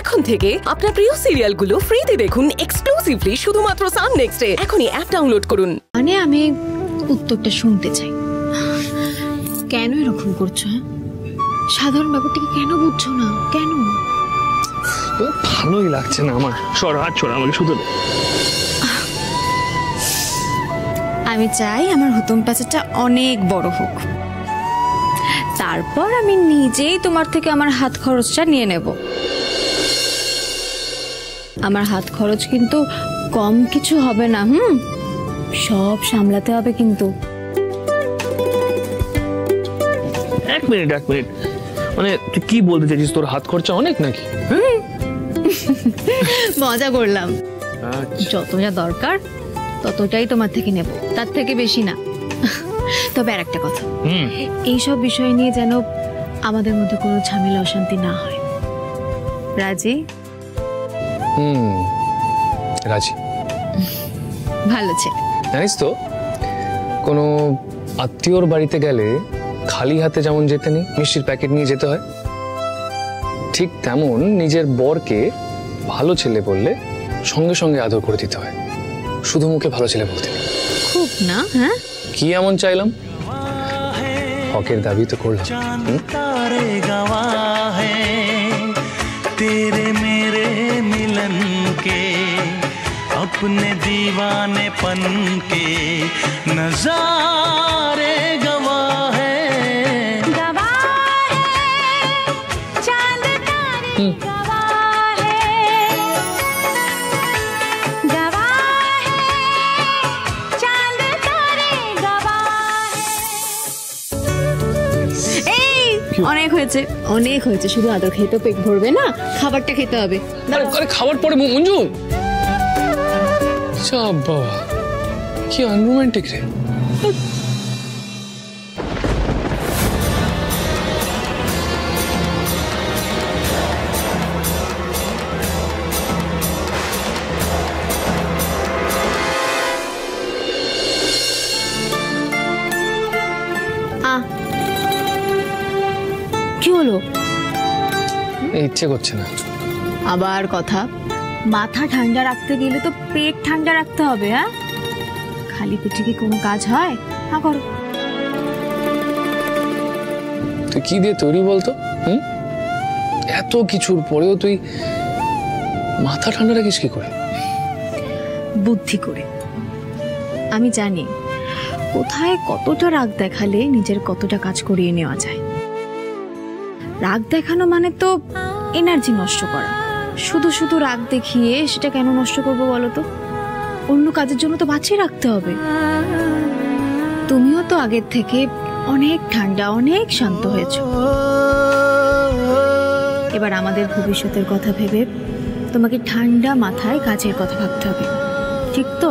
এখন থেকে আপনার প্রিয় সিরিয়ালগুলো ফ্রিতে দেখুন এক্সক্লুসিভলি শুধুমাত্র সান নেক্সটে। এখনই অ্যাপ ডাউনলোড করুন। মানে আমি উত্তরটা শুনতে চাই। কেন এরকম করছো? হ্যাঁ, সাধারণ ব্যাপারটাকে কেন বুঝছো না? কেন? ভালোই লাগছে না আমার। সর হাত ছড়া, আমাকে শুধু আমি চাই আমার হুতুম প্যাঁচাটা অনেক বড় হোক, তারপর আমি নিজেই তোমার থেকে আমার হাত খরচটা নিয়ে নেব। আমার হাত খরচ কিন্তু কম কিছু হবে না। সব সামলাতে হবে কিন্তু। এক মিনিট মানে তুই কি বলতে চাইছিস? তোর হাত খরচা অনেক নাকি? মজা করলাম। যতটা দরকার ততটাই তোমার থেকে নেব, তার থেকে বেশি না। তবে আর একটা কথা, এইসব বিষয় নিয়ে যেন আমাদের মধ্যে কোনো ঝামেলা অশান্তি না হয়। রাজি? রাজি। ভালো ছেলে। জানিস তো, কোনো আত্মীয়র বাড়িতে গেলে খালি হাতে যেমন যেতে নেই, মিষ্টির প্যাকেট নিয়ে যেতে হয়, ঠিক তেমন নিজের বরকে ভালো ছেলে বললে সঙ্গে সঙ্গে আদর করে দিতে হয়, শুধু মুখে ভালো ছেলে বলতে নেই। খুব না? হ্যাঁ, কি এমন চাইলাম? হকের দাবি তো করলাম। तेरे मेरे मिलन के अपने दीवानेपन के नजारे गवाह है, चांद तारे गवाह है, चांद तारे गवाह है। অনেক হয়েছে, অনেক হয়েছে। শুধু আদর খেয়ে তো পেট ভরবে না, খাবারটা খেতে হবে। আরে খাবার পরে মঞ্জু। বাবা কি আনরোমান্টিক রে। কি হলো? ইচ্ছে করছে না। আবার কথা, মাথা ঠান্ডা রাখতে গেলে তো পেট ঠান্ডা রাখতে হবে। হ্যাঁ, খালি পেটে কি কোনো কাজ হয়? হ্যাঁ করো। তুই কি দিয়ে তৈরি বলতো? এত কিছুর পরেও তুই মাথা ঠান্ডা রাখিস কি করে? বুদ্ধি করে। আমি জানি কোথায় কতটা রাগ দেখালে নিজের কতটা কাজ করিয়ে নেওয়া যায়। রাগ দেখানো মানে তো এনার্জি নষ্ট করা। শুধু শুধু রাগ দেখিয়ে সেটা কেন নষ্ট করবো বলো তো? অন্য কাজের জন্য তো বাঁচিয়ে রাখতে হবে। তুমিও তো আগের থেকে অনেক ঠান্ডা, অনেক শান্ত হয়েছো। এবার আমাদের ভবিষ্যতের কথা ভেবে তোমাকে ঠান্ডা মাথায় কাজের কথা ভাবতে হবে, ঠিক তো?